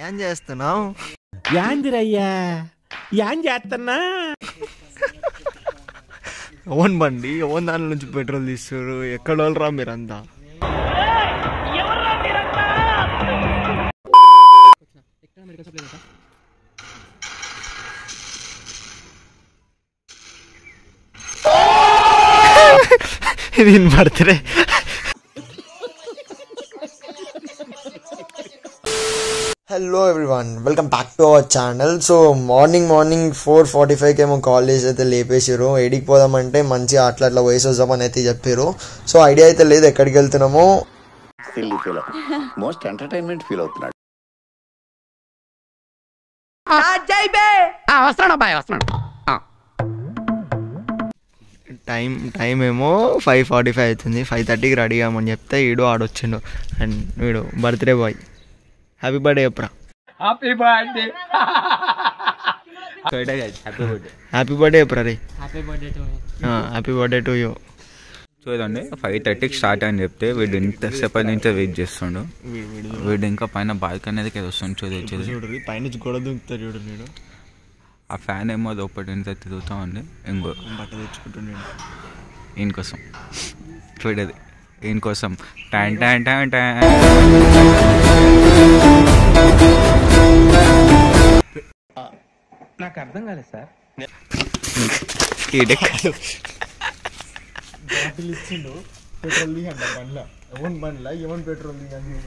ఏం చేస్తున్నావు? యాందిరయ్యా ఏం చేస్తున్నా? ఓన్ బండి ఓన్ దాని నుంచి పెట్రోల్ తీస్తారు. ఎక్కడ వాళ్ళరా మీరంతా? ఇది birthday. Hello everyone, welcome back to our channel. So morning 4:45కి ఏమో కాలేజ్ అయితే లేపేసారు. ఎడికి పోదామంటే మంచిగా అట్లా వయసు వద్దామని అయితే చెప్పారు. సో ఐడియా అయితే లేదు ఎక్కడికి వెళ్తున్నామో. మోస్ట్ ఎంటర్టైన్మెంట్ ఫీల్ అవుతున్నాడు. టైం ఏమో 5:45 అవుతుంది. 5:30కి రెడీ అవ్వమని చెప్తే ఈడు ఆడొచ్చిండు. అండ్ వీడు బర్త్డే బాయ్. హ్యాపీ బర్త్డే చెప్పరా. హ్యాపీ బర్త్డే చెప్పరా రే. Happy birthday to you. చూడండి 5:30కి స్టార్ట్ అని చెప్తే వీడు ఇంతసేపటి నుంచే వెయిట్ చేస్తుండు. వీడు ఇంకా పైన బాల్కనీ అనేది వస్తుంది. చూడు పైన గొడవ దుంకుతారు చూడు. వీడు ఆ ఫ్యాన్ ఏమో లోపల నుంచి తిరుగుతా ఉంది. ఇంకో బట్ట తెచ్చుకుంటున్నాడు ఈయనకోసం. చూడది ఈయనకోసం ట్యాన్ ట్యాన్ ట్యాన్ ట్యాన్. నాకు అర్థం కాలేదు సార్. ఇచ్చిండు పెట్రోల్ దిగంట బండ్ల. ఎవరి బండ్ల ఎవరి పెట్రోల్ దిగండి.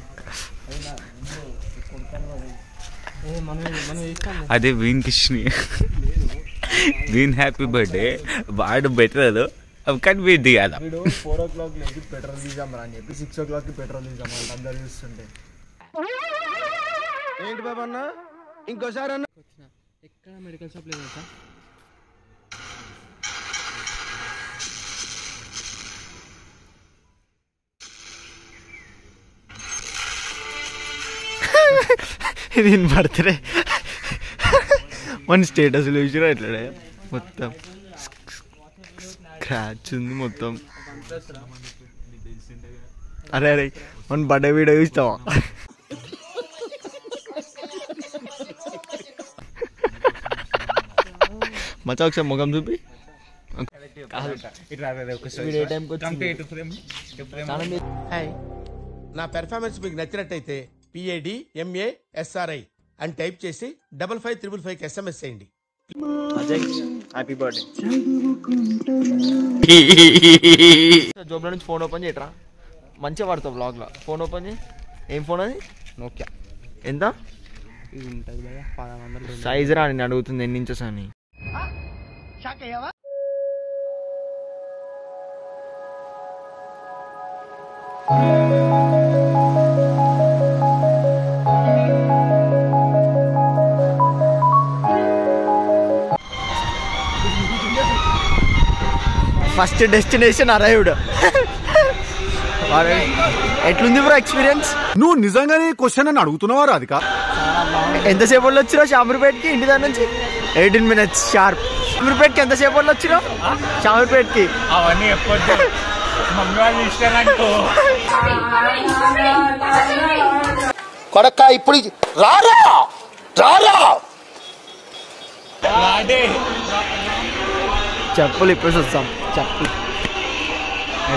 అదే వీన్ కిష్ని వీన్ హ్యాపీ బర్త్డే. వాడు బెటర్ కానీ వీడు దిగాల. వీడు 4 o'clock లేచి పెట్రోల్ తీసామరా అని చెప్పి 6 o'clockకి పెట్రోల్ తీసాం. వాళ్ళు అందరు చూస్తుంటే ఏంటి బాబా అన్న ఇంకోసారి అన్న ఎక్కడ మెడికల్ షాప్ లేదు సార్. ఇది బర్త్డే. మన స్టేటస్ చూసినా ఎట్లా మొత్తం స్క్రాచ్ ఉంది మొత్తం. అరే అరే మన బర్త్డే వీడియో చూస్తావా? మచ్చా ఒకసారి ముఖం చూపి. నా పెర్ఫార్మెన్స్ మీకు నచ్చినట్టయితే PADMASRI అని టైప్ చేసి 555555కి SMS చేయండి. Happy birthday. జోబ్లో నుంచి ఫోన్ ఓపెన్ చేయట్రా. మంచిగా పడతావు బ్లాగ్లో. ఫోన్ ఓపెన్ చేయి. ఏం ఫోన్ అది? నోకియా. ఎంత ఇది ఉంటుంది కదా? 1100. సైజ్ రా నేను అడుగుతుంది ఎన్ని ఇంచెస్ అని. First destination arrived. ఎట్లుంది బ్రో ఎక్స్పీరియన్స్? నువ్వు నిజంగానే క్వశ్చన్ అని అడుగుతున్నావా రాధిక? ఎంతసేపు వాళ్ళు వచ్చినా షామీర్పేట్కి? ఇంటి దాని నుంచి 18 minutes షార్ప్. షామీర్పేట్కి ఎంతసేపు వాళ్ళు వచ్చినా? షామీర్పేట్కి అవన్నీ కొడక్క ఇప్పుడు రారా రారా చెప్పులు ఇప్పేసి వస్తాం. చెప్పులు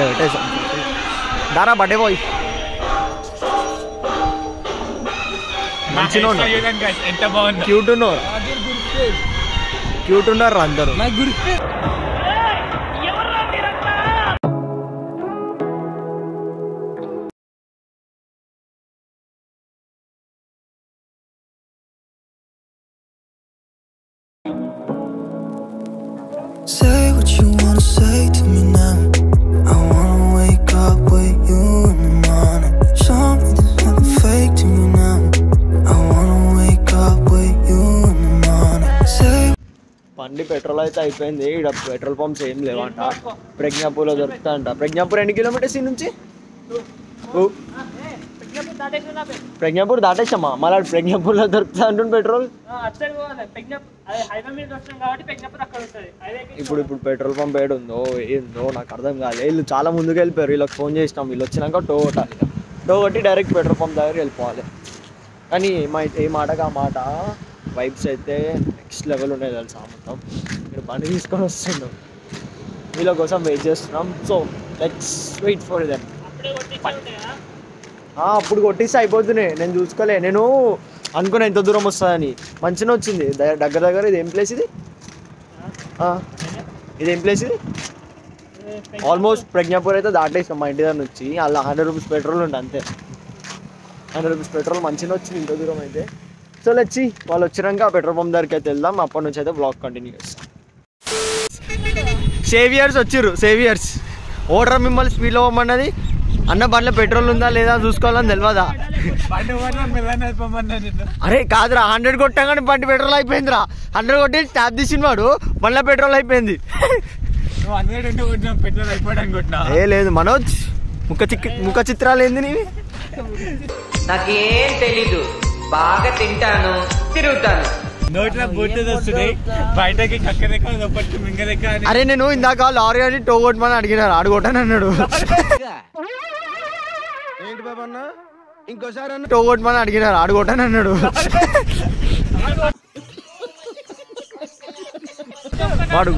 పెట్టేసాం. దారా బర్త్డే బాయ్. మంచిగా ఎంత బాగుంది. క్యూట్ ఉన్నారు అందరూ. Say what you wanna say to me now. I wanna wake up with you in the morning. Show me there's nothing fake to me now. I wanna wake up with you in the morning. Say బండి petrol అయితే అయిపోయింది. ఇక్కడ petrol pumps ఏం లేవంట. ప్రజ్ఞాపూర్లో దొరుకుతా అంట. ప్రజ్ఞాపూర్ ఎన్ని kilometres ఈ నుంచి? ప్రజ్ఞాపూర్ దాటేసామా? మళ్ళీ ప్రజ్ఞాపూర్లో దొరుకుతా అంటుంది పెట్రోల్. ఇప్పుడు పెట్రోల్ పంప్ ఏడు ఉందో ఏందో నాకు అర్థం కాలేదు. వీళ్ళు చాలా ముందుకు వెళ్ళిపోయారు. వీళ్ళకి ఫోన్ చేసినాం. వీళ్ళు వచ్చినాక టో కొట్టాలి. టో కొట్టి డైరెక్ట్ పెట్రోల్ పంప్ దగ్గర వెళ్ళిపోవాలి. కానీ ఏ మాటగా మాట వైబ్స్ అయితే నెక్స్ట్ లెవెల్ ఉన్నాయి తెలుసా. మొత్తం మీరు బండి తీసుకొని వస్తున్నాం, వీళ్ళ కోసం వెయిట్ చేస్తున్నాం. So let's wait for them. అప్పుడు కొట్టిస్తే అయిపోతున్నాయి. నేను చూసుకోలే, నేను అనుకున్నా ఎంత దూరం వస్తుందని. మంచిగా వచ్చింది దగ్గర దగ్గర. ఇది ఏం ప్లేస్ ఇది? ఇదేం ప్లేస్ ఇది? ఆల్మోస్ట్ ప్రజ్ఞాపూర్ అయితే దాటేసాం మా ఇంటి దగ్గర నుంచి. అలా 100 రూపీస్ పెట్రోల్ ఉంటుంది అంతే. 100 రూపీస్ పెట్రోల్ మంచిగా వచ్చింది ఇంత దూరం అయితే. సో లెట్స్ వాళ్ళు వచ్చినాక పెట్రోల్ పంప్ దగ్గరికి అయితే వెళ్దాం. అప్పటి నుంచి అయితే బ్లాగ్ కంటిన్యూ చేస్తాం. సేవియర్స్ వచ్చిర్రు. సేవియర్స్ ఓడర్ మిమ్మల్ని స్పీడ్లో పోమన్నది. అన్న బండ్లో పెట్రోల్ ఉందా లేదా చూసుకోవాలని తెలియదా? అరే కాదురా, 100 కొట్టగానే బండి పెట్రోల్ అయిపోయిందిరా. 100 కొట్టి ట్యాప్ తీసిన వాడు బండ్లో పెట్రోల్ అయిపోయింది. ఏ లేదు మనోజ్, ముఖ చిత్రాలు ఏంది నీవి? నాకేం తెలీదు, బాగా తింటాను, తిరుగుతాను. అరే నేను ఇందాక లారీ అని టో కొట్టమని అడిగినారు, ఆడుకోటాను అన్నాడు. ఏంటి బాబా అన్న, ఇంకోసారి అన్న టో కొట్టమని అడిగినారు, ఆడుకోటాను అన్నాడు. వాడు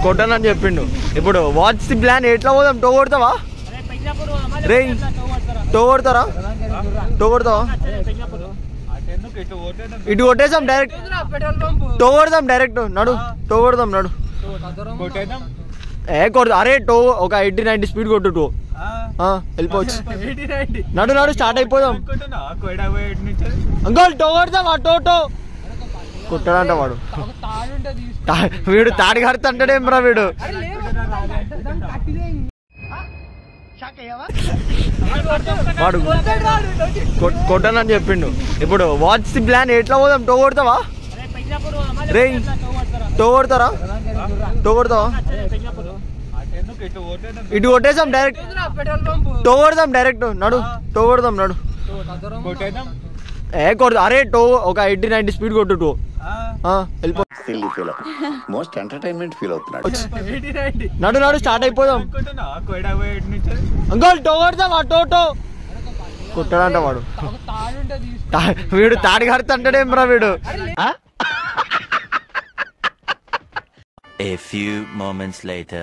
కొట్టానని చెప్పిండు. ఇప్పుడు వాట్స్ ది ప్లాన్? ఎట్లా పోదాం? టో కొడతావా రే? టో కొడతారా? టో కొడతావా? ఇటు కొట్టేసాం డైరెక్ట్. టో కొడదాం డైరెక్ట్. నడు టో కొడదాం. నడు కొడతా. అరే టో ఒక 80-90 స్పీడ్ కొట్టు. టో వెళ్ళిపోవచ్చు. నడు నడు స్టార్ట్ అయిపోదాం. అంకల్ టో కొడదాం. టో టో కొట్టాడంట వాడు. వీడు తాడి కడుతుంటాడేం రా వీడు. వాడు కొట్టానని చెప్పిండు. ఇప్పుడు వాట్స్ ది ప్లాన్? ఎట్లా పోదాం? టో కొడతావా రే? టో కొడతారా? టో కొడతావా? ఇటు కొట్టేసాం డైరెక్ట్. టో కొడదాం డైరెక్ట్. నడు టో కొడదాం. నడు కొడతా. అరే టో ఒక 80-90 స్పీడ్ కొట్టు. టో వెళ్ళిపో. మోస్ట్ ఎంటర్టైన్మెంట్ ఫీల్ అవుతున్నాడు. నడు నడు స్టార్ట్ అయిపోదాం. అంకల్ టో కొడదాం. టో టో కొట్టాడంట వాడు. వీడు తాడి కడుతుంటాడేం రా వీడు. A few moments later.